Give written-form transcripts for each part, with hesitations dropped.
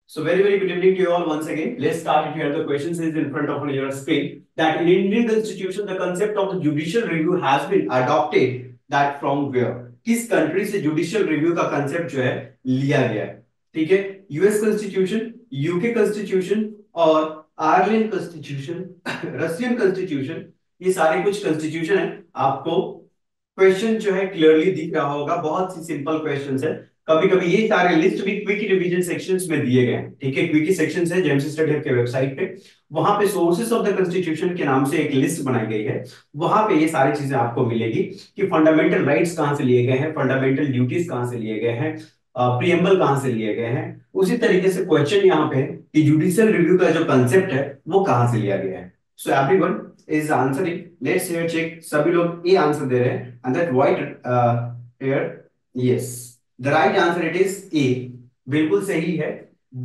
So very good evening to you all once again. Let's start it here. The questions is in front of your screen. That in Indian Constitution, the concept of the judicial review has been adopted. That from where? किस country से judicial review का concept जो है लिया गया है? ठीक है, यूएस कॉन्स्टिट्यूशन, यूके कॉन्स्टिट्यूशन और आयरलैंड कॉन्स्टिट्यूशन, रशियन कॉन्स्टिट्यूशन, ये सारे कुछ कॉन्स्टिट्यूशन है। आपको क्वेश्चन जो है क्लियरली दिख रहा होगा, बहुत सी सिंपल क्वेश्चंस है। कभी कभी ये सारे लिस्ट भी क्विक रिवीजन सेक्शंस में दिए गए हैं। ठीक है, क्विक सेक्शंस है जेएमसी स्टडी हब के वेबसाइट पे, वहां पे सोर्सेस ऑफ द कॉन्स्टिट्यूशन के नाम से एक लिस्ट बनाई गई है। वहां पे ये सारी चीजें आपको मिलेगी कि फंडामेंटल राइट्स कहां से लिए गए हैं, फंडामेंटल ड्यूटीज कहां से लिए गए हैं, प्रीएम्बल कहां से लिए गए हैं। उसी तरीके से क्वेश्चन यहाँ पे कि जुडिशियल रिव्यू का जो कंसेप्ट है वो कहां से लिया गया है। So everyone is answering, let's here check. सभी लोग ए आंसर दे रहे हैं and that what here yes the right answer it is A, बिल्कुल सही है।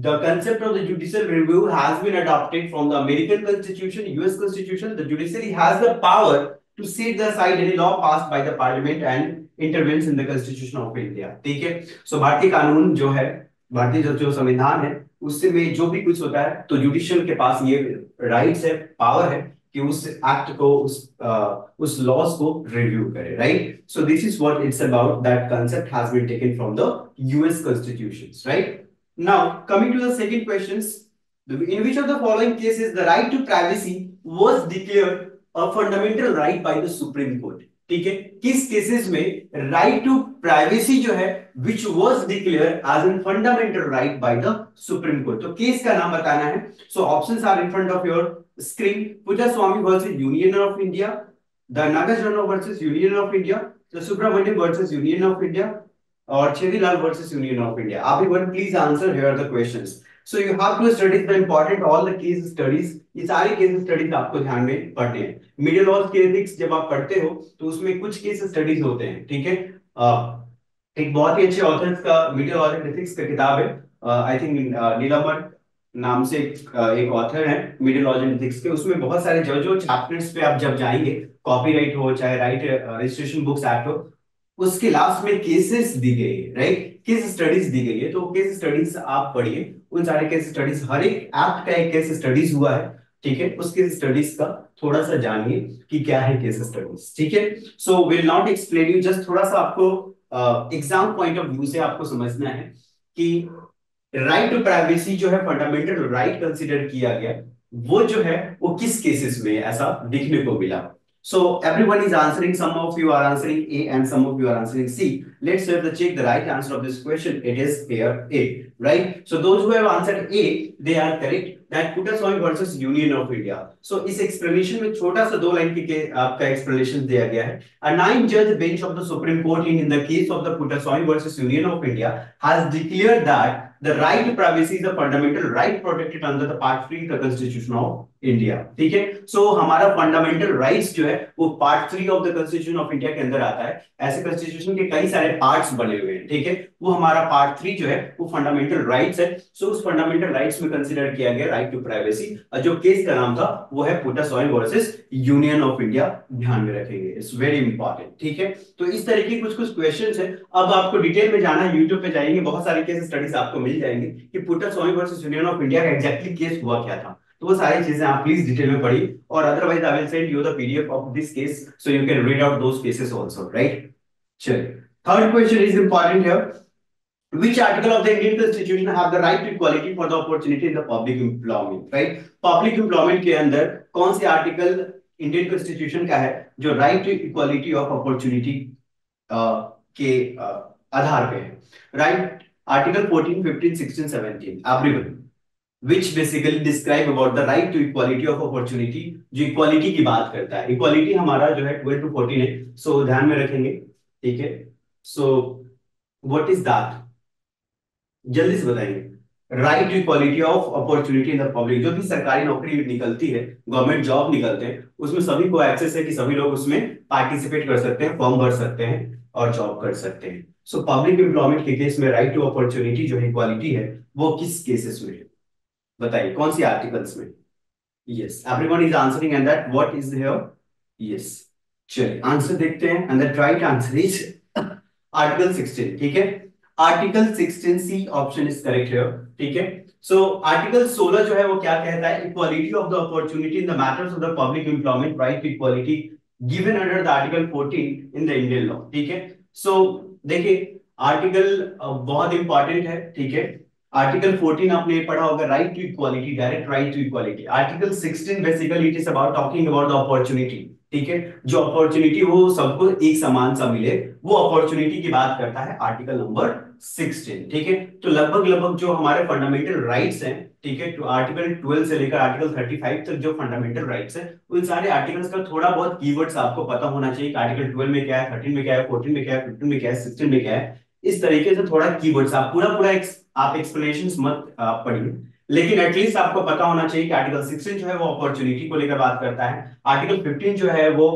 The concept of the judicial review has been adopted from the American Constitution, US Constitution. The judiciary has the power to set aside any law passed by the Parliament and intervenes in the Constitution of India. ठीक है, सो भारतीय कानून जो है, भारतीय जो संविधान है, उससे में जो भी कुछ होता है तो जुडिशियल के पास ये राइट्स है, पावर है कि उस एक्ट को, उस लॉज को रिव्यू करे, right? So this is what it's about. That concept has been taken from the US constitutions, right? Now, coming to the second questions, in which of the following cases the right to privacy was declared a fundamental right by the Supreme Court? ठीक है, किस cases में right to privacy जो है which was declared as a fundamental right by the Supreme Court? तो case का नाम बताना है। So options are in front of your screen. Puttaswamy versus Union of India, the Nagarjuna versus Union of India, the Subramanian versus Union of India, or Chedilal versus Union of India. Everyone, please answer here the questions. So you have to study the important all the case studies. ये सारे case studies आपको ध्यान में पढ़ने हैं। Middle of के ethics जब आप पढ़ते हो तो उसमें कुछ केस स्टडीज होते हैं। ठीक है, एक बहुत ही अच्छे ऑथर्स का मिडिल ऑफ एथिक्स का किताब है, आई थिंक नीलमर नाम से एक ऑथर है मिडिल ऑफ एथिक्स के। उसमें बहुत सारे जो जो चैप्टर्स पे आप जब जाएंगे, कॉपीराइट हो चाहे राइट रजिस्ट्रेशन बुक्स एक्ट हो, उसके लास्ट में केसेस दी गई है, राइट? केस स्टडीज दी गई है, तो केस स्टडीज आप पढ़िए। उन सारे केस स्टडीज, हर एक एक्ट का एक केस स्टडीज हुआ है, ठीक है? उस केस स्टडीज का थोड़ा सा जानिए कि क्या है केस स्टडीज, ठीक है? So will not explain you, just थोड़ा सा आपको एग्जाम पॉइंट ऑफ व्यू से आपको समझना है कि राइट टू प्राइवेसी जो है फंडामेंटल राइट कंसिडर किया गया, वो जो है वो किस केसेस में ऐसा दिखने को मिला। So everyone is answering. Some of you are answering A and some of you are answering C. Let's have the check the right answer of this question. It is here A, right? So those who have answered A, they are correct. That Puttaswamy versus Union of India. So इस explanation में छोटा सा दो line के आपका explanation दिया गया है। A 9-judge bench of the Supreme Court in the case of the Puttaswamy versus Union of India has declared that the right to privacy is a fundamental right protected under the Part 3 of the Constitution of India. ठीक है, सो हमारा fundamental rights जो है वो part 3 of the constitution of India के अंदर आता है। ऐसे कॉन्स्टिट्यूशन के कई सारे पार्ट्स बने हुए हैं, ठीक है? वो हमारा पार्ट 3 जो है वो फंडामेंटल राइट्स है। सो उस फंडामेंटल राइट्स में कंसीडर किया गया राइट टू प्राइवेसी। जो केस का नाम था वो है Puttaswamy versus union of India. ध्यान में रखेंगे, इट्स वेरी इंपॉर्टेंट, ठीक है? तो इस तरह की कुछ कुछ क्वेश्चंस है। अब आपको डिटेल में जाना है, यूट्यूब पे जाएंगे, बहुत सारे केस स्टडीज आपको मिल जाएंगे कि Puttaswamy versus union of India का एग्जैक्टली केस हुआ क्या था। तो वो सारी चीजें आप प्लीज डिटेल में पढ़िए, और otherwise I will send you the PDF of this case so you can read out those cases also, right? चलिए, third question is important here. Which article of the Indian Constitution have the right to equality for the opportunity in the public employment, right? Public employment के अंदर कौन से article Indian constitution का है जो right to equality of opportunity के आधार पे है, right? Article 14, 15, 16, 17 everyone, which basically describe about the right to equality of opportunity, जो इक्वालिटी की बात करता है। इक्वालिटी हमारा जो है 12 to 14 है, सो ध्यान में रखेंगे, ठीक है? सो व्हाट इज दैट, जल्दी से बताएंगे। Right to equality of opportunity in the public, जो भी सरकारी नौकरी निकलती है, गवर्नमेंट जॉब निकलते हैं, उसमें सभी को एक्सेस है कि सभी लोग उसमें पार्टिसिपेट कर सकते हैं, फॉर्म भर सकते हैं और जॉब कर सकते हैं। सो पब्लिक एम्प्लॉयमेंट के केस में राइट टू अपॉर्चुनिटी जो इक्वालिटी है वो किस केसेस में है, बताइए कौन सी आर्टिकल्स में? Yes, everyone is answering and that what is here? Yes, चलिए आंसर देखते हैं and that right answer is article 16, ठीक है? Article 16 C option is correct here, ठीक है? सो आर्टिकल 16 जो है वो क्या कहता है, equality of the opportunity in the matters of the public employment, right to equality given under the article 14 in the Indian law. ठीक है, सो देखिए आर्टिकल बहुत इंपॉर्टेंट है। ठीक है, आर्टिकल 14 आपने पढ़ा होगा, right to equality, direct right to equality. Article 16 basically it is about talking about the opportunity. ठीक है, जो अपॉर्चुनिटी हो सबको एक समान सा मिले, वो अपॉर्चुनिटी की बात करता है आर्टिकल नंबर 16। ठीक है, तो लगभग लगभग जो हमारे फंडामेंटल राइट्स हैं, ठीक है, तो आर्टिकल 12 से लेकर आर्टिकल 35 तक जो फंडामेंटल राइट्स हैं, उन सारे आर्टिकल्स का थोड़ा बहुत कीवर्ड्स आपको पता होना चाहिए कि आर्टिकल 12 में क्या है, 13 में क्या है, 14 में क्या है, 15 में क्या है, 16 में क्या है। इस तरीके से थोड़ा कीवर्ड्स, आप पूरा पूरा आप एक्सप्लेनेशंस मत पढ़िए, लेकिन एटलीस्ट आपको पता होना चाहिए कि आर्टिकल 16 जो है वो अपॉर्चुनिटी को लेकर बात करता है, आर्टिकल 15 जो है वो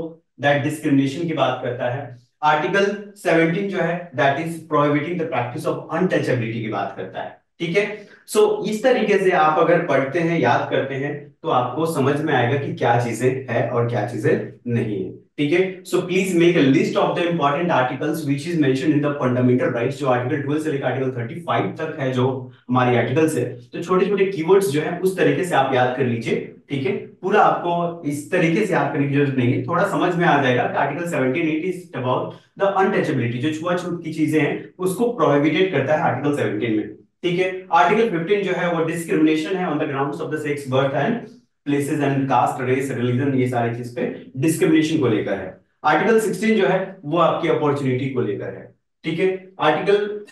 दैट डिस्क्रिमिनेशन की बात करता है, आर्टिकल 17 जो है that is prohibiting the practice of untouchability की बात करता है। ठीक है, सो इस तरीके से आप अगर पढ़ते हैं, याद करते हैं, तो आपको समझ में आएगा कि क्या चीजें हैं और क्या चीजें नहीं है। ठीक है, so please make a list of the important articles which is mentioned in the fundamental rights, जो आर्टिकल 12 से लेकर आर्टिकल 35 तक है जो हमारी आर्टिकल्स है। तो छोटे छोटे कीवर्ड्स जो है उस तरीके से आप याद कर लीजिए। ठीक है, पूरा आपको इस तरीके से याद करने की जरूरत नहीं है, थोड़ा समझ में आ जाएगा कि article 17 it is about the untouchability, जो छुआछूत की चीजें हैं उसको प्रोहिबिटेड करता है आर्टिकल 17 में। ठीक है, आर्टिकल 15 जो है वो डिस्क्रिमिनेशन है on the grounds of the sex, birth and places and caste, race, religion, ये सारी चीज पे डिस्क्रिमिनेशन को लेकर है। आर्टिकल 16 जो है वो आपकी अपॉर्चुनिटी को लेकर है। ठीक है, आर्टिकल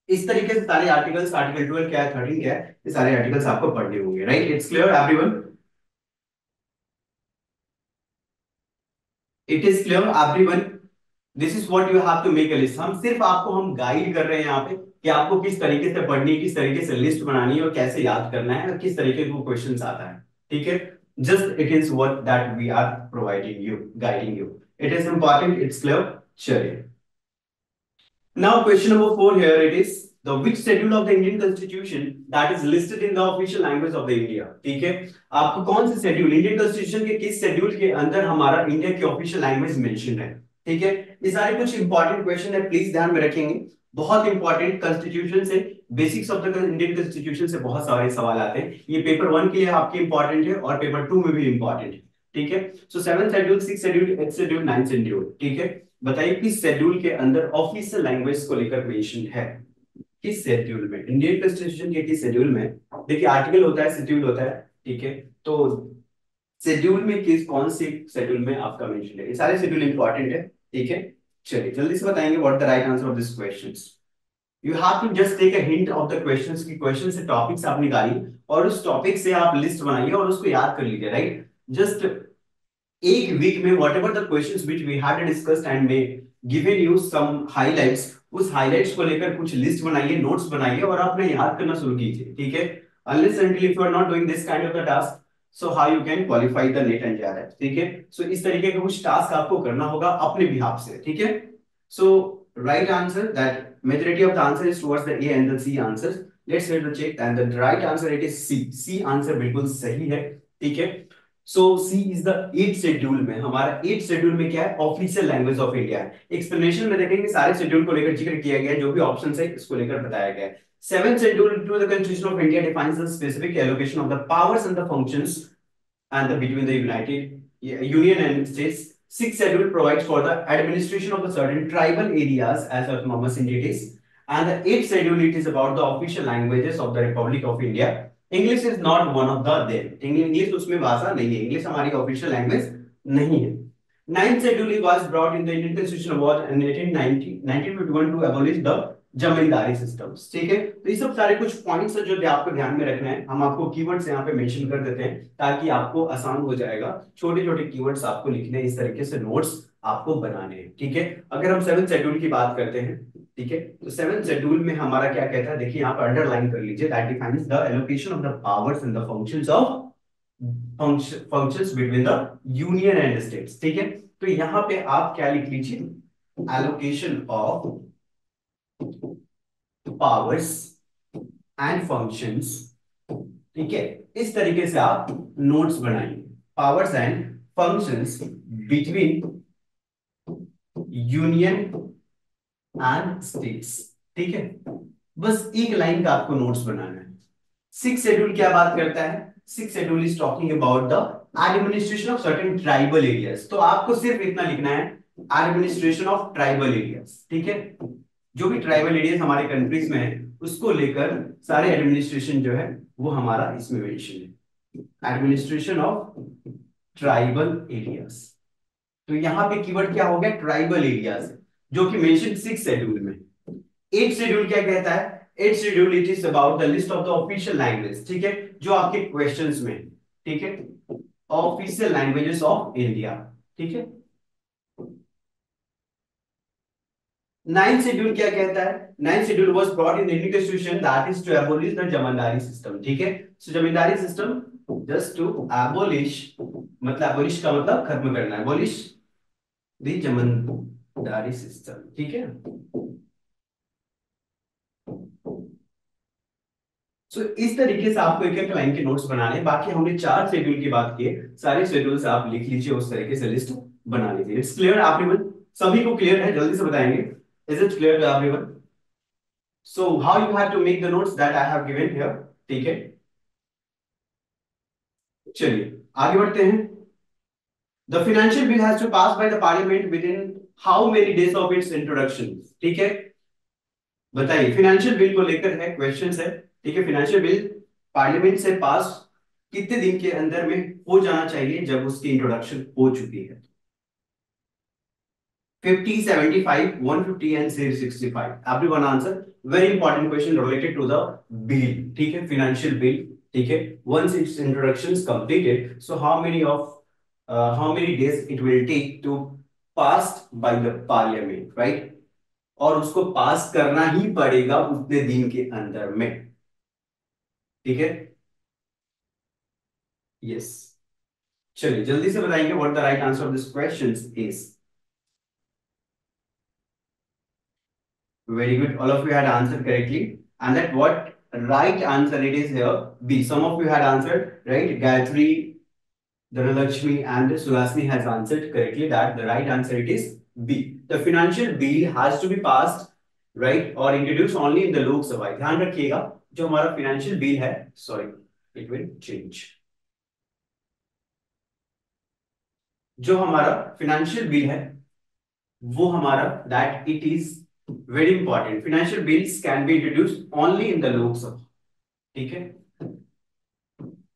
इस तरीके से सारे आर्टिकल्स, आर्टिकल 12 क्या है, 13 क्या है, ये सारे आर्टिकल्स आपको पढ़ने होंगे। Right, it's clear everyone? It is clear everyone? This is what you have to make a list. हम सिर्फ आपको हम गाइड कर रहे हैं यहाँ पे कि आपको किस तरीके से पढ़नी है, किस तरीके से लिस्ट बनानी है और कैसे याद करना है और किस तरीके के क्वेश्चंस आता है। ठीक है, just it is what that we are providing you, guiding you. It is important, it's clear. चलिए, now question number 4 here it is the which schedule of the Indian Constitution that is listed in the official language of the India। ठीक है, आपको कौन से schedule, Indian constitution के किस schedule के अंदर हमारा इंडिया की ऑफिशियल लैंग्वेज मेंशन है। ठीक है, ये सारे कुछ इंपॉर्टेंट क्वेश्चन है, प्लीज ध्यान में रखेंगे, बहुत इंपॉर्टेंट। कॉन्स्टिट्यूशन से, basics of the Indian constitution से बहुत सारे सवाल आते हैं, ये पेपर 1 के लिए आपके इंपॉर्टेंट है और पेपर 2 में भी इंपॉर्टेंट है। ठीक है, सो 7 शेड्यूल, 6 शेड्यूल, 8 शेड्यूल, 9 शेड्यूल। ठीक है, बताइए किस शेड्यूल के अंदर ऑफिशियल लैंग्वेज को लेकर मेंशन है, किस शेड्यूल में, इंडियन कॉन्स्टिट्यूशन के किस शेड्यूल में। देखिए आर्टिकल होता है, शेड्यूल होता है। ठीक है, तो शेड्यूल में किस, कौन से शेड्यूल में आपका मेंशन है, ये सारे शेड्यूल इंपॉर्टेंट है। ठीक है, चलिए जल्दी से बताएंगे what the right answer of this questions. You have to just take a hint of the questions की, क्वेश्चन से टॉपिक्स आप निकालिए और उस टॉपिक से आप लिस्ट बनाइए और उसको याद कर लीजिए। राइट, जस्ट एक वीक में whatever the questions which we had discussed and may given you some highlights, उस highlights को लेकर कुछ लिस्ट बनाइए, नोट्स बनाइए और आपने याद करना शुरू कीजिए। ठीक है, unless until if you are not doing this kind of the task, so how you can qualify the NET and JRF। ठीक है, so इस तरीके का कुछ टास्क आपको करना होगा अपने बिहाफ से। ठीक है, so right answer that majority of the answer is towards the A and the C answers। let's hear the check and the right answer it is C। C answer बिल्कुल सही है। ठीक है, सो सी इज द 8 शेड्यूल में, हमारा 8 schedule में क्या है, ऑफिशियल लैंग्वेज ऑफ इंडिया है। एक्सप्लेनेशन में देखेंगे सारे शेड्यूल को लेकर जिक्र किया गया है, जो भी ऑप्शन है इसको लेकर बताया गया है। 7th schedule to the constitution of India defines the specific allocation of the powers and the functions and the between the United Union and states। Sixth schedule provides for the administration of the certain tribal areas as autonomous entities, and the eighth schedule it is about the official languages of the Republic of India। English is not one of the them, English उसमें भाषा नहीं है, English हमारी official language नहीं है। Ninth schedule was brought in the Indian Constitution of in 1951 to abolish the zamindari systems. ठीक है, तो ये सब सारे कुछ पॉइंट्स है जो आपको ध्यान में रखना है, हम आपको कीवर्ड्स यहाँ पे मेंशन कर देते हैं ताकि आपको आसान हो जाएगा, छोटे छोटे कीवर्ड्स आपको लिखने, इस तरीके से नोट्स आपको बनाने हैं। ठीक है, अगर हम 7th शेड्यूल की बात करते हैं, ठीक है, तो 7th शेड्यूल में हमारा क्या कहता है, देखिए यहाँ पर अंडरलाइन कर लीजिए, that defines the allocation of the powers and the functions of functions between the union and states. ठीक है, तो यहाँ पे आप क्या लिख लीजिए, allocation of powers and functions. ठीक है, इस तरीके से आप नोट्स बनाइए, powers and functions between union and states. ठीक है, बस एक लाइन का आपको नोट्स बनाना है, सिक्स शेड्यूल क्या बात करता है? Six schedule is talking about the administration of certain tribal areas. तो आपको सिर्फ इतना लिखना है, एडमिनिस्ट्रेशन ऑफ ट्राइबल एरियाज, ठीक है। जो भी ट्राइबल एरियाज हमारे कंट्रीज में है उसको लेकर सारे एडमिनिस्ट्रेशन जो है वो हमारा इसमें मेंशन है, एडमिनिस्ट्रेशन ऑफ ट्राइबल एरियाज। तो यहाँ पे कीवर्ड क्या हो गया? ट्राइबल एरियाज, जो कि मेंशन सिक्स शेड्यूल में। एट शेड्यूल क्या कहता है? Eight schedule it is about the list of the official language, ठीक है, जो आपके क्वेश्चंस में, ठीक है, ऑफिशियल लैंग्वेजेस ऑफ इंडिया, ठीक है। नाइन्थ शेड्यूल क्या कहता है? Ninth schedule was brought in the Indian constitution that is to abolish the zamindari system, ठीक है। So zamindari system just to abolish, मतलब एबॉलिश का मतलब खत्म करना, एबॉलिश द जमींदारी सिस्टम, ठीक है। सो इस तरीके से आपको एक एक लाइन के नोट्स बनाने हैं। बाकी हमने चार शेड्यूल की बात की है, सारे शेड्यूल्स आप लिख लीजिए, उस तरीके से लिस्ट बना लीजिए। It's clear everyone? सभी को क्लियर है? जल्दी से बताएंगे, is it clear to everyone? So how you have to make the notes that I have given here, ठीक है। चलिए आगे बढ़ते हैं। The financial bill has to pass by the parliament within how many days of its introduction, ठीक है। बताइए, financial bill को लेकर है, क्वेश्चन है, ठीक है। फाइनेंशियल बिल पार्लियामेंट से पास कितने दिन के अंदर में हो जाना चाहिए जब उसकी इंट्रोडक्शन हो चुकी है? 50, 75, 150 and 65। Everyone answer. Very important question related to the bill, ठीक है, फाइनेंशियल बिल, ठीक है। Once its introduction completed, so how many days it will take to pass by the parliament, right? और उसको पास करना ही पड़ेगा उतने दिन के अंदर में, ठीक है। यस, चलिए जल्दी से बताएंगे what the right answer of this question is. Very good, all of you had answer correctly, and that what right answer it is here, B. Some of you had answered, right? Gayatri, Dhanalakshmi and Sulasni has answered correctly that the right answer it is B. The financial bill has to be passed, right, or introduced only in the Lok Sabha. ध्यान रखिएगा, जो हमारा financial bill है, sorry, it will change. जो हमारा financial bill है वो हमारा that it is very important, financial bills can be introduced only in the Lok Sabha, ठीक है,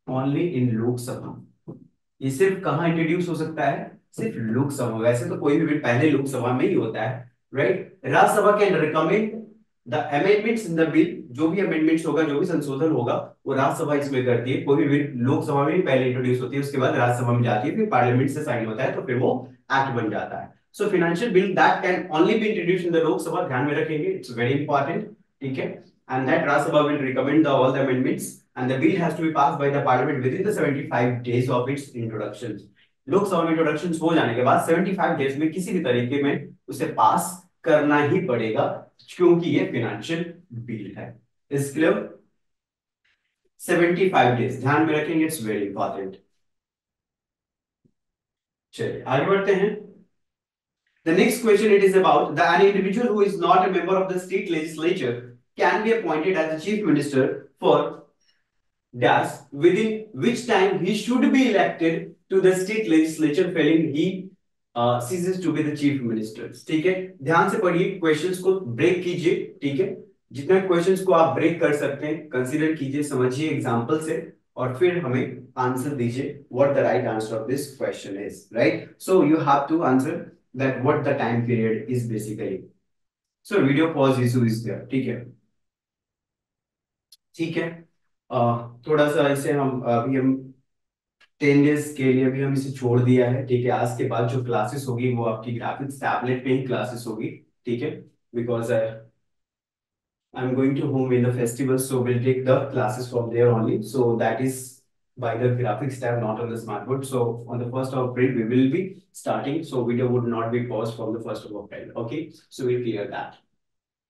ओनली इन लोकसभा। ये सिर्फ कहां इंट्रोड्यूस हो सकता है? सिर्फ लोकसभा। वैसे तो कोई भी बिल पहले लोकसभा में ही होता है, right. Rajya Sabha can recommend the amendments in the bill, जो भी अमेंडमेंट्स होगा, जो भी संशोधन होगा, वो राज्यसभा इसमें करती है। कोई भी बिल लोकसभा में ही पहले इंट्रोड्यूस होती है, उसके बाद राज्यसभा में जाती है, फिर पार्लियामेंट से साइन होता है, तो फिर वो एक्ट बन जाता है। So financial bill that can only be introduced in the Lok Sabha, ध्यान में रखेंगे, इट्स वेरी इंपॉर्टेंट, ठीक है। And that Rajya Sabha will recommend the all the amendments and the bill has to be passed by the parliament within the 75 days of its introduction. Lok Sabha में introduction हो जाने के बाद 75 डेज में किसी भी तरीके में उसे पास करना ही पड़ेगा, क्योंकि ये फाइनेंशियल बिल है। Is clear? 75 डेज ध्यान में रखेंगे, इट्स वेरी इंपॉर्टेंट। चलिए आगे बढ़ते हैं। The next question it is about the an individual who is not a member of the state legislature can be appointed as the chief minister for dash within which time he should be elected to the state legislature failing he ceases to be the chief minister, ठीक है। ध्यान से पढ़िए, questions को break कीजिए, ठीक है। जितने क्वेश्चंस को आप ब्रेक कर सकते हैं कंसीडर कीजिए, समझिए एग्जांपल से, और फिर हमें आंसर दीजिए what the right answer of this question is, right. So you have to answer that what the time period is basically. So video pause issue is there, ठीक है, ठीक है। थोड़ा सा इसे हम 10 डेज के लिए भी हम इसे छोड़ दिया है, ठीक है। आज के बाद जो क्लासेस होगी वो आपकी ग्राफिक्स टैबलेट पे ही क्लासेस होगी, ठीक है, because I am going to home in the festival, so will take the classes from there only, so that is by the graphics tab, not on the smartboard. So on the 1st of April we will be starting, so video would not be paused from the 1st of April, okay, so we'll clear that.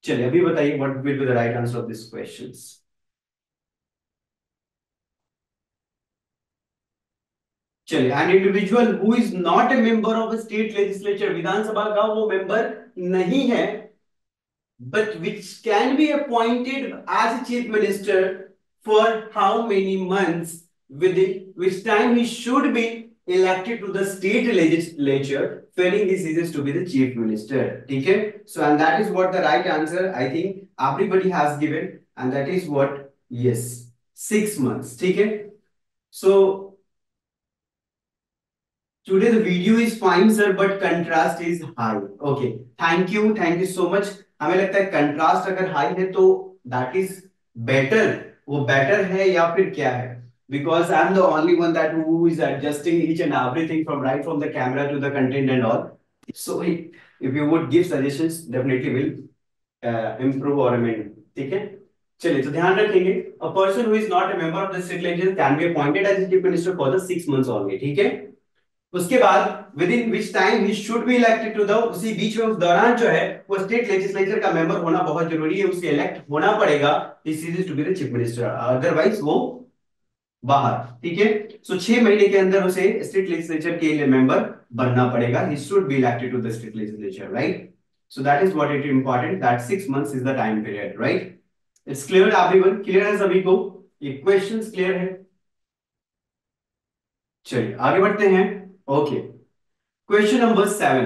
चलिए अभी बताइए what will be the right answer of these questions. चलिए, an individual who is not a member of state legislature, Vidhan Sabha का वो member नहीं है, but which can be appointed as a chief minister for how many months, within which time he should be elected to the state legislature, failing he ceases to be the chief minister. ठीक है? So and that is what the right answer I think everybody has given, and that is what, yes, 6 months. ठीक है? So today the video is fine sir, but contrast is high. Okay, thank you so much. हमें लगता है contrast अगर high है तो that is better, वो better है या फिर क्या है? Because I'm the only one that who is adjusting each and everything from right from the camera to the content and all. So if you would give suggestions, definitely will improve or amend. ठीक है? चलिए तो ध्यान रखेंगे, a person who is not a member of the state legislature can be appointed as a chief minister for the 6 months only. ठीक है? उसके बाद within which time he should be elected to the, उसी बीच में उस दौरान जो है वो स्टेट लेजिस्लेचर का मेंबर होना बहुत जरूरी है, उसे इलेक्ट होना पड़ेगा, this is to be the chief minister, otherwise वो बाहर. ठीक है? सो 6 महीने के अंदर उसे स्टेट लेजिस्लेचर के लिए मेंबर बनना पड़ेगा, he should be elected to the state legislature, right? So that is what it important, that 6 months is the time period, right? It's clear everyone? Clear है सभी को? ये क्वेश्चंस क्लियर है? चलिए आगे बढ़ते हैं. Okay, question number 7.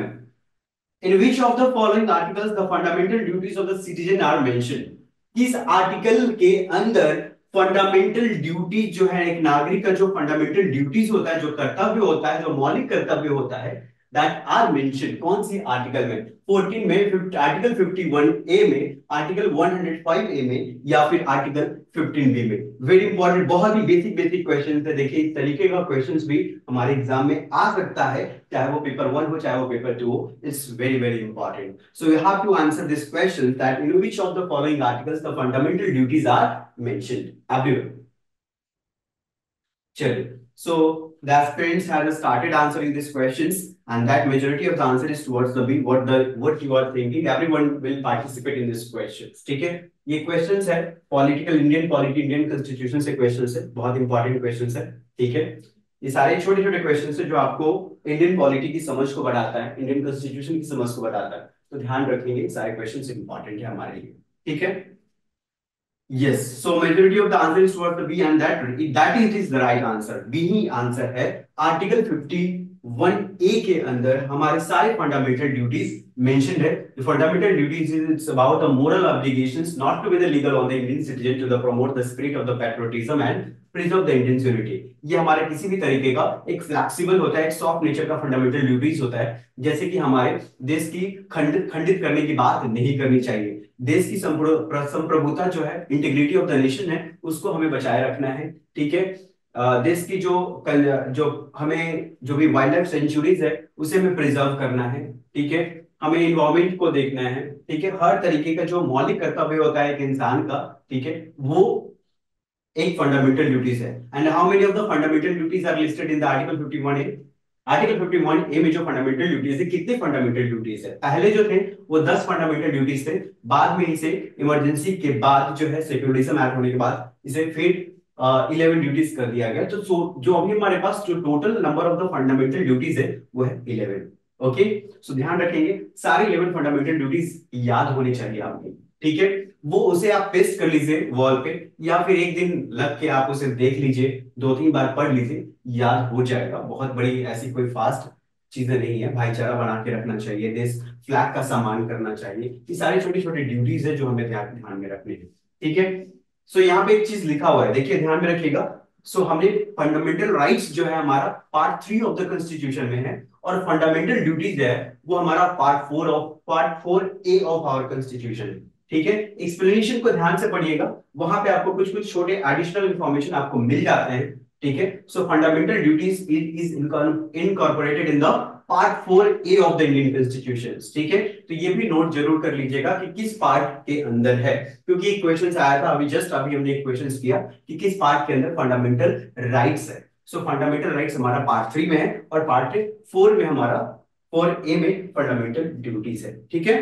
In which of the following articles the fundamental duties of the citizen are mentioned? किस आर्टिकल के अंदर फंडामेंटल ड्यूटी जो है, एक नागरिक का जो फंडामेंटल ड्यूटीज होता है, जो कर्तव्य होता है, जो मौलिक कर्तव्य होता है, दैट आर मेंशन, कौन सी आर्टिकल में? 14 में, आर्टिकल 51A में, आर्टिकल 105A में, या फिर आर्टिकल 15B में? वेरी इंपॉर्टेंट, बहुत ही बेसिक बेसिक क्वेश्चन है. देखिए इस तरीके का क्वेश्चंस भी हमारे एग्जाम में आ सकता है, चाहे वो पेपर 1 हो चाहे वो पेपर 2 हो. It's very very important. So you have to answer this question that in which of the following articles the fundamental duties are mentioned. Everyone, चलिए. So the aspirants have started answering these questions, and that majority of the answer is towards the B. What you are thinking, everyone will participate in these questions. ठीक है? ये questions है political, Indian polity, Indian constitution से questions है, बहुत important questions है. ठीक है? ये सारे छोटे छोटे questions है जो आपको इंडियन पॉलिटी की समझ को बढ़ाता है, इंडियन कॉन्स्टिट्यूशन की समझ को बढ़ाता है. तो ध्यान रखेंगे, सारे questions इंपॉर्टेंट है हमारे लिए. ठीक है? Yes, so majority of the answer is towards the B, and that is the right answer. B he answer है. आर्टिकल 51A के अंदर हमारे सारे फंडामेंटल ड्यूटीज मेंशन्ड है. The fundamental duties is it's about the moral obligations not to be the legal on the Indian citizen to the promote the spirit of the patriotism and preserve the Indian unity. ये हमारे किसी भी तरीके का एक flexible होता है, एक सॉफ्ट नेचर का फंडामेंटल ड्यूटीज होता है. जैसे कि हमारे देश की खंडित करने की बात नहीं करनी चाहिए, देश की संप्रभुता जो है, इंटीग्रिटी ऑफ द नेशन है, उसको हमें बचाए रखना है. ठीक है? देश की जो हमें जो भी वाइल्ड लाइफ सेंचुरीज है उसे हमें प्रिजर्व करना है. ठीक है? हमें इन्वायरमेंट को देखना है. ठीक है? हर तरीके का जो मौलिक कर्तव्य होता है एक इंसान का, ठीक है, वो एक फंडामेंटल ड्यूटीज है. And how many of the fundamental duties are listed in the article 51A? Article 51A में जो फंडामेंटल ड्यूटीज है, कितने फंडामेंटल ड्यूटीज है? पहले जो थे वो 10 फंडामेंटल ड्यूटीज थे, बाद में इसे इमरजेंसी के बाद जो है, सेक्युलरिज्म एक्ट होने के बाद इसे फिर 11 ड्यूटीज कर दिया गया. तो जो अभी हमारे पास जो total number of the fundamental duties है वो है 11. ओके, सो ध्यान रखेंगे, सारे 11 फंडामेंटल ड्यूटीज याद होनी चाहिए आपको. ठीक है? वो उसे आप पेस्ट कर लीजिए वॉल पे, या फिर एक दिन लग के आप उसे देख लीजिए, 2-3 बार पढ़ लीजिए, याद हो जाएगा. बहुत बड़ी ऐसी कोई फास्ट चीजें नहीं है. भाईचारा बना के रखना चाहिए, देश फ्लैग का सम्मान करना चाहिए, ये सारी छोटी छोटी ड्यूटीज है जो हमें ध्यान में रखनी है. ठीक है? सो यहाँ पे एक चीज लिखा हुआ है, देखिए ध्यान में रखिएगा. सो हमने फंडामेंटल राइट्स जो है हमारा पार्ट 3 ऑफ द कॉन्स्टिट्यूशन में है, और फंडामेंटल ड्यूटीज है वो हमारा part 4A of our constitution है. ठीक है? एक्सप्लेनेशन को ध्यान से पढ़िएगा, वहां पे आपको कुछ कुछ छोटे एडिशनल इंफॉर्मेशन आपको मिल जाते हैं. ठीक है? सो fundamental duties is incorporated in the part 4A of the Indian constitution. ठीक है? तो ये भी नोट जरूर कर लीजिएगा कि किस पार्ट के अंदर है, क्योंकि एक क्वेश्चन आया था अभी हमने एक क्वेश्चन किया कि किस पार्ट के अंदर फंडामेंटल राइट्स है. सो फंडामेंटल राइट्स हमारा पार्ट 3 में है, और पार्ट 4 में हमारा 4A में फंडामेंटल ड्यूटीज है. ठीक है?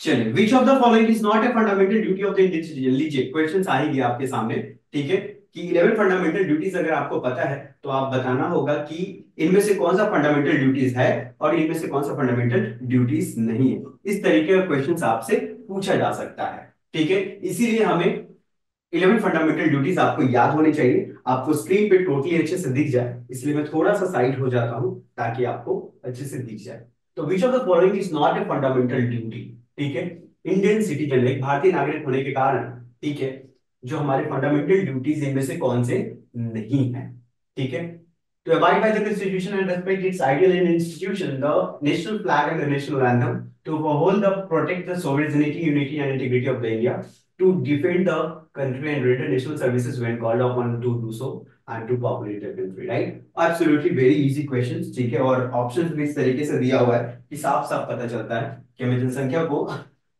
चलिए, which of the following is not a fundamental duty of the Indian citizen. लीजिए क्वेश्चन आएगी आपके सामने. ठीक है? कि 11 फंडामेंटल ड्यूटीज अगर आपको पता है तो आप बताना होगा कि इनमें से कौन सा फंडामेंटल ड्यूटीज है और इनमें से कौन सा फंडामेंटल ड्यूटीज नहीं है. इस तरीके का क्वेश्चन आपसे पूछा जा सकता है. ठीक है? इसीलिए हमें 11 फंडामेंटल ड्यूटीज आपको याद होने चाहिए, आपको स्क्रीन पे टोटली अच्छे से दिख जाए, इसलिए मैं थोड़ा सा साइड हो जाता हूं ताकि आपको अच्छे से दिख जाए। तो विच of the following is not a fundamental duty, ठीक है। इंडियन सिटीजन, एक भारतीय नागरिक होने के कारण, ठीक है, जो हमारे फंडामेंटल ड्यूटीज इनमें से कौन से नहीं है, ठीक है। To abide by the Constitution and respect its ideal and institution, the national flag and the national anthem, to uphold the protect the sovereignty, unity, and integrity of the India, to defend the country and render national services when called upon to do so, and to populate the country, right? Absolutely very easy questions, ठीक है। और options भी इस तरीके से दिया हुआ है कि साफ साफ पता चलता है कि हमें जनसंख्या को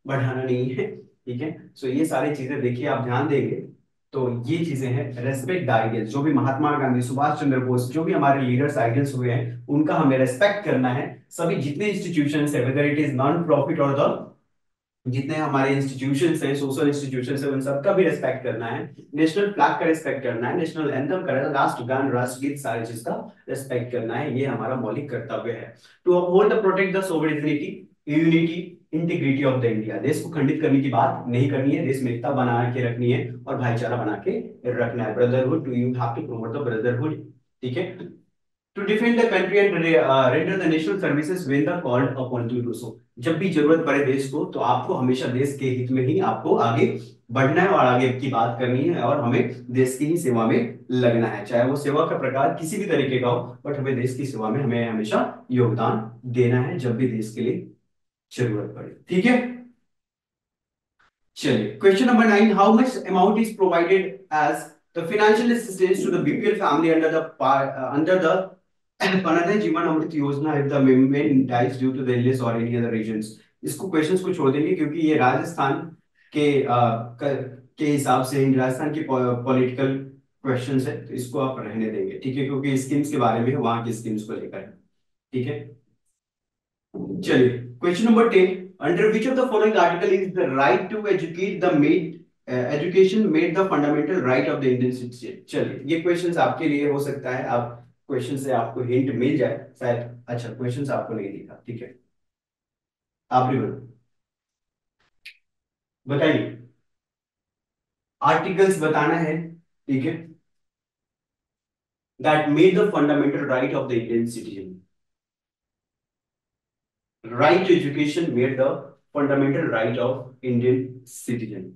बढ़ाना नहीं है, ठीक है। सो ये सारी चीजें देखिए, आप ध्यान देंगे तो ये चीजें हैं। रेस्पेक्ट आइडियल्स, जो भी महात्मा गांधी, सुभाष चंद्र बोस, जो भी हमारे लीडर्स आइडियल्स हुए हैं, उनका हमें रेस्पेक्ट करना है। सभी जितने इंस्टीट्यूशंस है, whether it is non profit और द जितने हमारे इंस्टीट्यूशंस हैं, सोशल इंस्टीट्यूशंस है, उन सबका भी रेस्पेक्ट करना है। नेशनल फ्लैग का रेस्पेक्ट करना है, नेशनल एंथम का, राष्ट्रगान, राष्ट्रगीत, सारी चीज का रेस्पेक्ट करना है। ये हमारा मौलिक कर्तव्य है। To uphold the protect the sovereignty, unity, integrity of the India, देश को खंडित करने की बात नहीं करनी है, देश में एकता बना के रखनी है और भाईचारा बना के रखना है। Brotherhood, to you have to promote the brotherhood, ठीक है। To defend the country and render the national services when the called upon to do so, जब भी जरूरत पड़े देश को, तो आपको हमेशा देश के हित में ही आपको आगे बढ़ना है और आगे की बात करनी है, और हमें देश की ही सेवा में लगना है, चाहे वो सेवा का प्रकार किसी भी तरीके का हो, बट हमें देश की सेवा में हमें हमेशा योगदान देना है जब भी देश के लिए जरूरत पड़े, ठीक है। चलिए, question number 9, how much amount is provided as the financial assistance to the BPL family under the Panadai Jeevan अमृत योजना if the women dies due to the illness or any other reasons। इसको क्वेश्चंस को छोड़ देंगे क्योंकि ये राजस्थान के के हिसाब से राजस्थान के पॉलिटिकल क्वेश्चंस है, तो इसको आप रहने देंगे, ठीक है, क्योंकि स्कीम्स के बारे में है, वहां की स्कीम्स को लेकर है, ठीक है। चलिए, question number 10, under which of the following article is the right to educate the made education made the fundamental right of the Indian citizen. चलिए, ये क्वेश्चंस आपके लिए हो सकता है, आप क्वेश्चन से आपको हिंट मिल जाए शायद। अच्छा, क्वेश्चंस आपको नहीं दिखा, ठीक है, आप भी बताइए, आर्टिकल्स बताना है, ठीक है, that made the fundamental right of the Indian citizen. Right to education made the fundamental right of Indian citizen.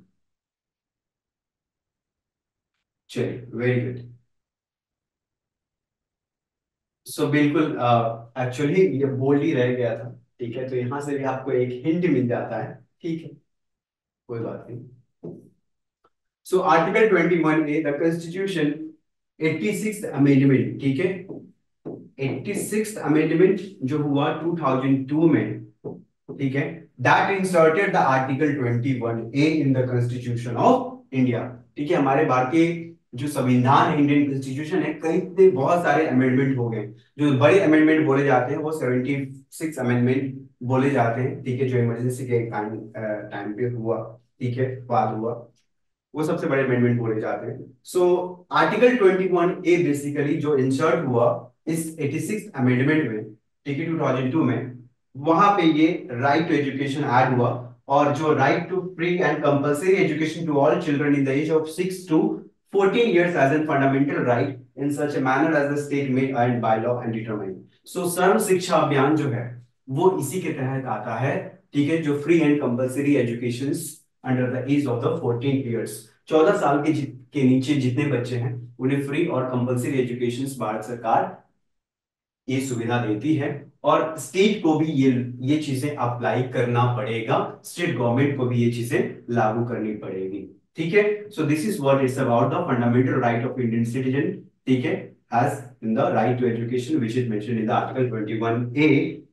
चलिए, वेरी गुड। सो बिल्कुल, एक्चुअली ये बोल्ड ही रह गया था, ठीक है, तो यहां से भी आपको एक हिंट मिल जाता है, ठीक है, कोई बात नहीं। So article 21A the constitution 86th amendment, ठीक है, 86th अमेंडमेंट जो हुआ 2002 में, ठीक है, that inserted the article 21A in the constitution of India, ठीक है। हमारे भारतीय जो संविधान है, इंडियन कॉन्स्टिट्यूशन है, कई पे बहुत सारे अमेंडमेंट हो गए। जो बड़े अमेंडमेंट बोले जाते हैं वो 76 अमेंडमेंट बोले जाते हैं, ठीक है, जो इमरजेंसी के टाइम पे हुआ, ठीक है, बाद हुआ, वो सबसे बड़े अमेंडमेंट बोले जाते हैं। सो आर्टिकल 21A बेसिकली जो इंसर्ट हुआ इस 86 अमेंडमेंट में, ठीक है, 2002 में, वहां पे ये राइट टू एजुकेशन ऐड हुआ, और जो right to free and compulsory education to all children in the age of 6 to 14 years as a fundamental right in such a manner as the state may earn by law and determine। सो सर्व शिक्षा अभियान जो है वो इसी के तहत आता है, ठीक है, जो free and compulsory education under the age of the 14 years, 14 साल के नीचे जितने बच्चे हैं उन्हें फ्री और कंपल्सरी एजुकेशन भारत सरकार ये सुविधा देती है, और स्टेट को भी ये चीजें अप्लाई करना पड़ेगा, स्टेट गवर्नमेंट को भी ये चीजें लागू करनी पड़ेगी, ठीक है। So this is what it's about the fundamental right of Indian citizen, ठीक है, as in the right to education which is mentioned in the article 21A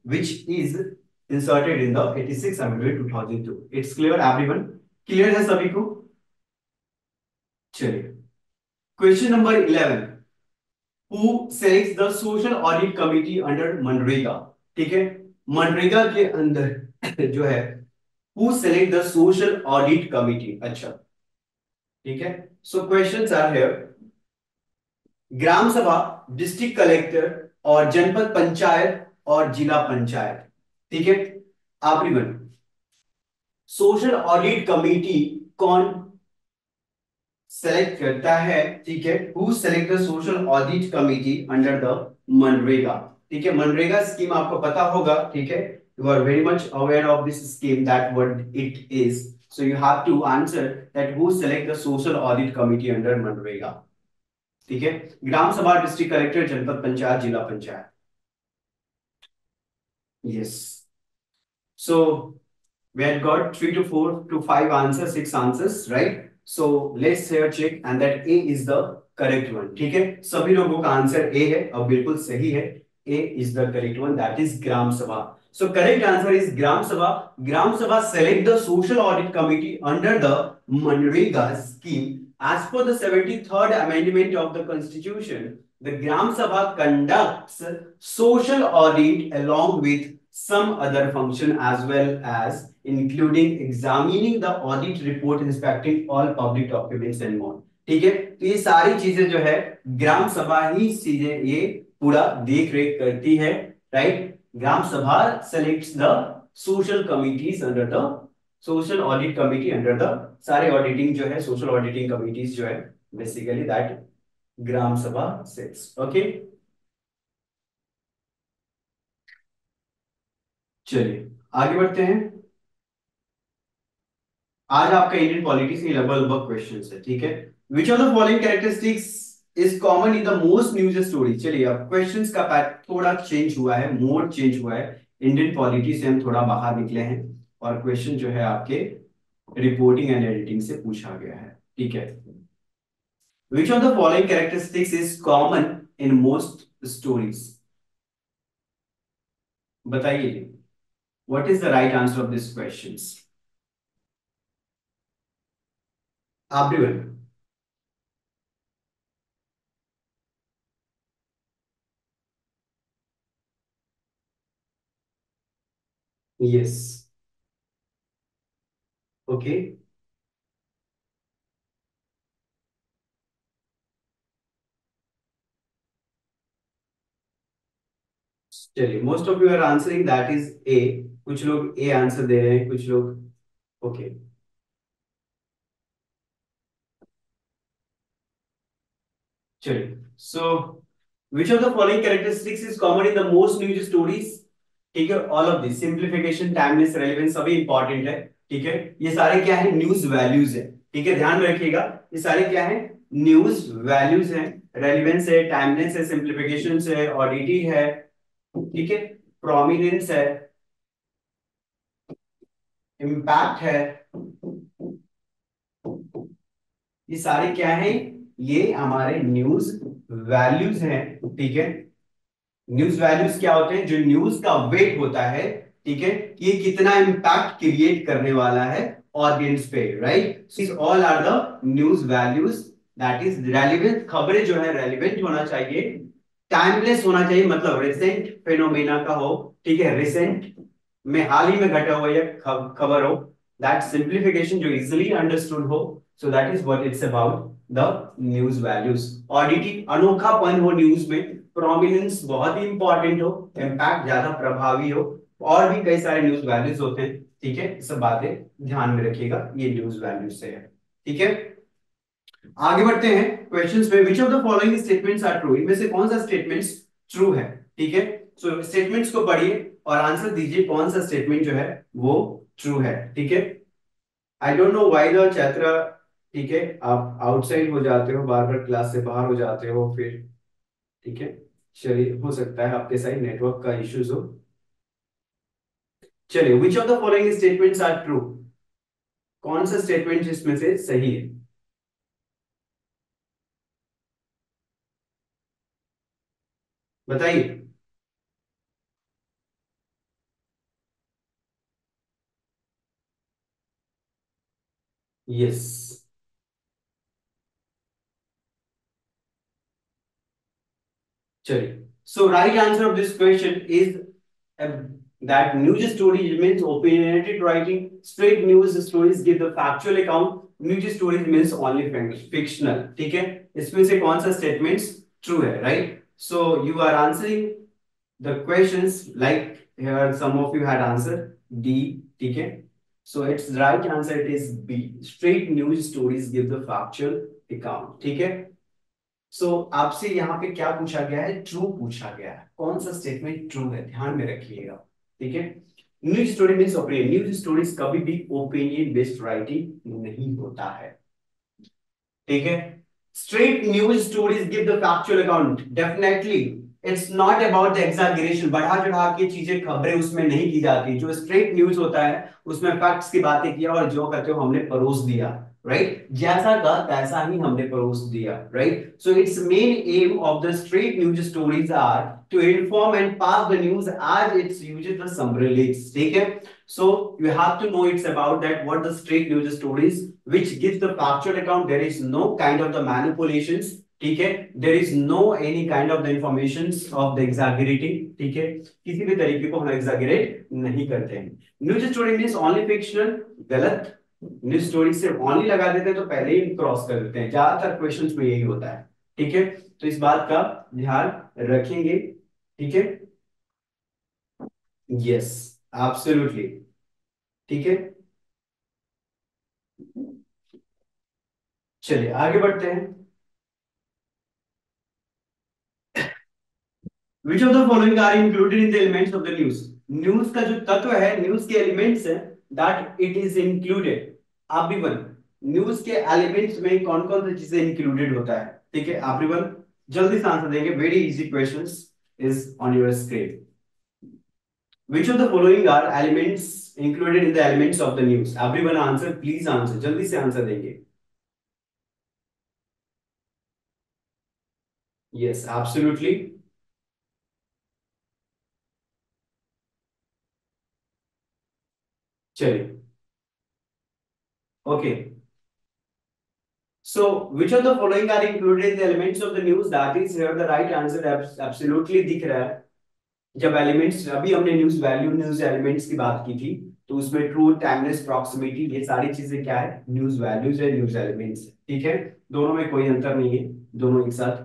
which is inserted in the 86 amendment 2002। It's clear everyone? Clear है सभी को? चलिए, question number 11, who selects the social audit committee under MNREGA, ठीक है, मनरेगा के अंदर जो है, who select the social audit committee. अच्छा, ठीक है, सो questions are here, gram sabha, district collector और जनपद पंचायत और जिला पंचायत, ठीक है, आप सोशल ऑडिट कमिटी कौन सेलेक्ट करता है, ठीक है, who select the social audit committee under the MNREGA. ठीक है, मनरेगा स्कीम आपको पता होगा, ठीक है, you are very much aware of this scheme that what it is, so you have to answer that who select the social audit committee under MNREGA. ठीक है, gram sabha, district collector, Janpad panchayat, zila panchayat. Yes, so we had got 3 to 4 to 5 answers, 6 answers, right? So let's here check and that A is the correct one. ठीक है, सभी लोगों का answer A है और बिल्कुल सही है। A is the correct one, that is ग्राम सभा। So correct answer is ग्राम सभा। ग्राम सभा select the social audit committee under the Manrega scheme as per the 73rd amendment of the constitution. The Gram Sabha conducts social audit along with some other function as well as including examining the audit report, inspecting all public documents and more। ठीक है, तो ये सारी चीजें जो है ग्राम सभा ही चीजें ये पूरा देख रेख करती है, राइट। ग्राम सभा selects the social committees under the social audit committee under the सारे ऑडिटिंग जो है सोशल ऑडिटिंग कमिटीज जो है बेसिकली दैट ग्राम सभा सेट्स। ओके, चलिए आगे बढ़ते हैं। आज आपका इंडियन पॉलिटिक्स में लगभग लगभग क्वेश्चन है, ठीक है। Which of the following characteristics is common in the most news story. चलिए अब क्वेश्चंस का पैटर्न थोड़ा चेंज हुआ है, मोड चेंज हुआ है। इंडियन पॉलिटी से हम थोड़ा बाहर निकले हैं और क्वेश्चन जो है आपके रिपोर्टिंग एंड एडिटिंग से पूछा गया है, ठीक है। Which of the following characteristics is common in most stories, बताइए what is the right answer of this questions. Everyone, yes, okay, चलिए most of you are answering that is A. कुछ लोग ए आंसर दे रहे हैं, कुछ लोग okay. चलिए, so which of the following characteristics is common in the most news stories. ठीक है, all of this simplification, timeless, relevance सभी इंपॉर्टेंट है, ठीक है। ये सारे क्या है, न्यूज वैल्यूज है, ठीक है, ध्यान में रखिएगा। ये सारे क्या है, न्यूज वैल्यूज है। रेलिवेंस है, टाइमलेस है, सिंप्लीफिकेशन है, ऑडिटी है, ठीक है, प्रोमिनेंस है, इम्पैक्ट है, ये सारे क्या है, ये हमारे न्यूज वैल्यूज हैं, ठीक है। न्यूज वैल्यूज क्या होते हैं, जो न्यूज का वेट होता है, ठीक है, ये कितना इंपैक्ट क्रिएट करने वाला है ऑडियंस पे, right. Is all are the news values, that is relevant, खबरें जो है रेलिवेंट होना चाहिए, टाइमलेस होना चाहिए, मतलब रिसेंट फेनोमेना का हो, ठीक है, रिसेंट में हाल ही में घटा हुआ ये खबर हो, दैट सिंप्लीफिकेशन जो इजिली अंडरस्टूड हो, so that is what it's about the news values. Oddity, अनोखापन हो न्यूज में, प्रोमिनेंस बहुत ही इंपॉर्टेंट हो, इम्पैक्ट ज्यादा प्रभावी हो, और भी कई सारे न्यूज वैल्यूज होते हैं, ठीक है। सब बातें ध्यान में रखिएगा, ये न्यूज वैल्यूज से है, ठीक है। आगे बढ़ते हैं क्वेश्चंस में। Which of the following statements are true, इनमें से कौन सा स्टेटमेंट्स ट्रू है, ठीक है। सो स्टेटमेंट्स को पढ़िए और आंसर दीजिए कौन सा स्टेटमेंट जो है वो ट्रू है, ठीक है। I don't know why the छात्रा, ठीक है, आप आउटसाइड हो जाते हो, बार बार क्लास से बाहर हो जाते हो फिर, ठीक है। चलिए, हो सकता है आपके साइड नेटवर्क का इश्यूज हो। चलिए, which of the following statements are true, कौन सा स्टेटमेंट इसमें से सही है, बताइए। यस, चलिए, so right answer of this question is that news stories means opinionated writing, straight news stories give the factual account, news stories means only fictional, ठीक है। इसमें से कौन सा स्टेटमेंट्स ट्रू है, right. So you are answering the questions like here some of you had answered D, ठीक है। So its right answer it is B, straight news stories give the factual account, ठीक है। सो आपसे यहाँ पे क्या पूछा गया है, ट्रू पूछा गया है, कौन सा स्टेटमेंट ट्रू है, ध्यान में रखिएगा, ठीक है। News story means opinion, news stories कभी भी ओपिनियन बेस्ड राइटिंग नहीं होता है, ठीक है। Straight news stories give the factual account, definitely it's not about the exaggeration, बढ़ा चढ़ा के चीजें खबरें उसमें नहीं की जाती। जो स्ट्रेट न्यूज होता है उसमें फैक्ट्स की बातें किया और जो कहते हो हमने परोस दिया, राइट, जैसा का तैसा ही हमने परोस दिया, right. So it's main aim of the straight news stories are to inform and pass the news as it's used the some relates, ठीक है। So you have to know it's about that what the straight news stories which gives the factual account, there is no kind of the manipulations, ठीक है, there is no any kind of the informations of the exaggerating, ठीक है, किसी भी तरीके को हम exaggerate नहीं करते हैं। News story means only fictional, गलत, न्यूज स्टोरी से ओनली लगा देते हैं तो पहले ही क्रॉस कर देते हैं, ज्यादातर क्वेश्चंस में यही होता है, ठीक है। तो इस बात का ध्यान रखेंगे, ठीक है। यस, एब्सोल्युटली, ठीक है। चलिए आगे बढ़ते हैं। Which of the following are included in the elements of the news, news का जो तत्व है, न्यूज के एलिमेंट्स है, दैट इट इज इंक्लूडेड। आप भी वन, न्यूज के एलिमेंट्स में कौन कौन सी चीजें इंक्लूडेड होता है, ठीक है। आप भी वन जल्दी से आंसर देंगे, very easy questions is on your screen. Which of the following are elements included in the elements of the news, everyone answer, please answer, जल्दी से आंसर देंगे। Yes, absolutely. चलिए, okay. So, which of the following are included in the elements of the news? That is here the right answer, absolutely दिख रहा है। जब elements, अभी हमने न्यूज वैल्यू, न्यूज एलिमेंट्स की बात की थी, तो उसमें ट्रू, टाइमलेस, प्रॉक्सिमिटी, ये सारी चीजें क्या है, न्यूज वैल्यूज है, न्यूज एलिमेंट्स है, ठीक है। दोनों में कोई अंतर नहीं है, दोनों एक साथ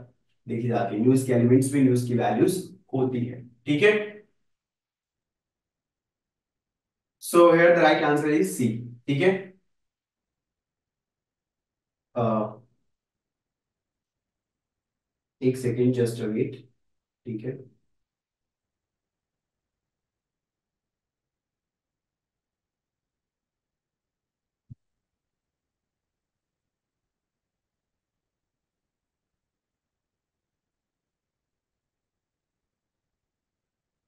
देखी जाती है, न्यूज के एलिमेंट्स में न्यूज की वैल्यूज होती है, ठीक है। So here the right answer is C, ठीक है। अ, एक सेकेंड, जस्ट वेट, ठीक है।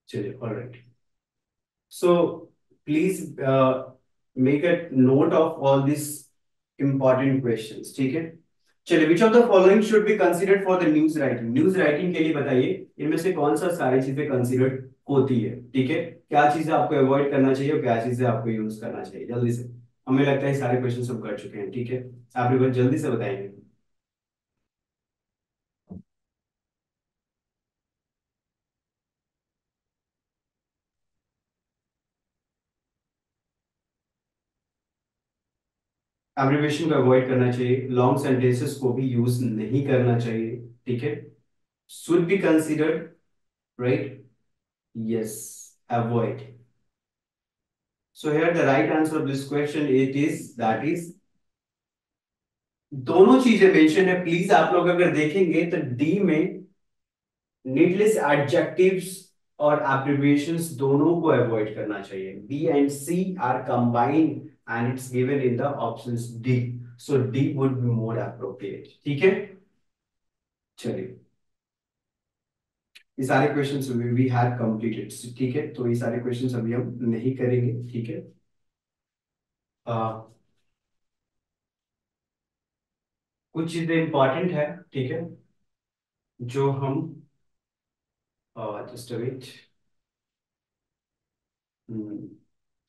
चलिए, alright. So please make a note of all these important questions, ठीक है। चलिए, which of the following should be considered for the news writing, news writing के लिए बताइए इनमें से कौन सा सारी चीजें कंसिडर्ड होती है, ठीक है। क्या चीजें आपको अवॉइड करना चाहिए और क्या चीजें आपको यूज करना चाहिए, जल्दी से। हमें लगता है सारे क्वेश्चन हम कर चुके हैं, ठीक है। आप एक बार जल्दी से बताएंगे। एब्रिविएशन को अवॉइड करना चाहिए, लॉन्ग सेंटेंसेस को भी यूज नहीं करना चाहिए, ठीक है। Should be considered, right, yes, avoid. So here the right answer of this question it is, that is, दोनों चीजें मेंशन है, प्लीज आप लोग अगर देखेंगे तो डी में नीडलेस एडजेक्टिव्स और एब्रिविएशंस दोनों को अवॉइड करना चाहिए। B and C are combined and it's given in the options D, so D would be more appropriate, ठीक है। चलिए, ये सारे क्वेश्चंस वी हैव कंप्लीटेड, ठीक है। तो ये सारे क्वेश्चंस अभी हम नहीं करेंगे, ठीक है। कुछ चीजें इंपॉर्टेंट है, ठीक है, जो हम, जस्ट वेट,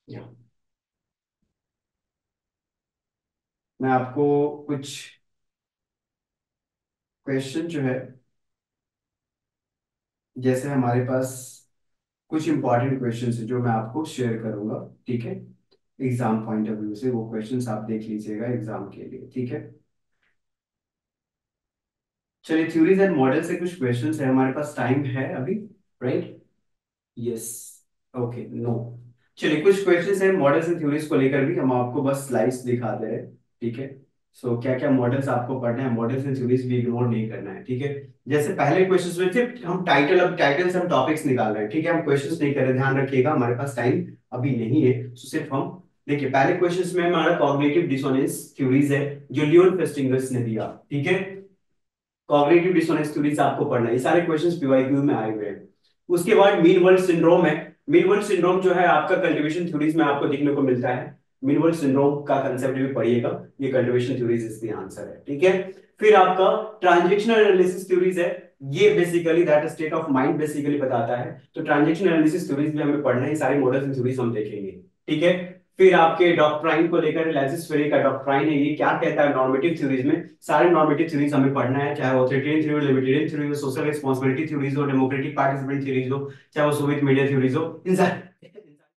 या मैं आपको कुछ क्वेश्चन जो है, जैसे हमारे पास कुछ इंपॉर्टेंट क्वेश्चंस है जो मैं आपको शेयर करूंगा, ठीक है। एग्जाम पॉइंट ऑफ व्यू से वो क्वेश्चंस आप देख लीजिएगा एग्जाम के लिए, ठीक है। चलिए, थ्योरीज एंड मॉडल से कुछ क्वेश्चंस है हमारे पास, टाइम है अभी, राइट, यस, ओके, नो। चलिए, कुछ क्वेश्चंस है मॉडल्स एंड थ्योरीज को लेकर भी, हम आपको बस स्लाइड्स दिखा दे रहे हैं, ठीक है। सो क्या क्या मॉडल्स आपको पढ़ना है, मॉडल्स एंड थ्योरीज भी इग्नोर नहीं करना है, ठीक है। जैसे पहले क्वेश्चंस में सिर्फ हम टाइटल, अब टाइटल से हम टॉपिक्स निकाल रहे हैं, ठीक है, हम क्वेश्चंस नहीं कर रहे, ध्यान रखिएगा हमारे पास टाइम अभी नहीं है। सो सिर्फ हम देखिए पहले क्वेश्चंस में हमारा कॉग्निटिव डिसोनेंस थ्योरीज है जो लियोन फेस्टिंगर्स ने दिया, ठीक है। कॉग्निटिव डिसोनेंस थ्योरीज आपको पढ़ना है, ये सारे क्वेश्चंस पीवाईक्यू में आए हुए हैं। उसके बाद मीन वर्ल्ड सिंड्रोम है। मीन वर्ल्ड सिंड्रोम जो है आपका कल्टीवेशन थ्योरीज में आपको देखने को मिलता है। मीन वर्ल्ड सिंड्रोम का कंसेप्ट भी पढ़िएगा, ये कल्टीवेशन थ्योरीज इसकी आंसर है, ठीक है। फिर आपका ट्रांजैक्शनल एनालिसिस थ्योरीज है, ये basically that state of mind basically बताता है। तो ट्रांजैक्शनल एनालिसिस थ्योरीज भी हमें पढ़ना है, सारे मॉडल्स एंड थ्योरीज हम देखेंगे, ठीक है। फिर आपके डॉक्ट्राइन को लेकर लाइसिस फेरी का डॉक्ट्राइन है, ये क्या कहता है नॉर्मेटिव थ्योरीज में, सारे नॉर्मेटिव थ्योरीज हमें पढ़ना है, चाहे ऑथोरिटेरियन थ्योरी, लिबर्टेरियन थ्योरी हो, सोशल रिस्पांसिबिलिटी थ्योरीज हो, डेमोक्रेटिक पार्टिसिपेंट थ्योरीज हो, चाहे वो सोवियत मीडिया थ्योरीज हो, इन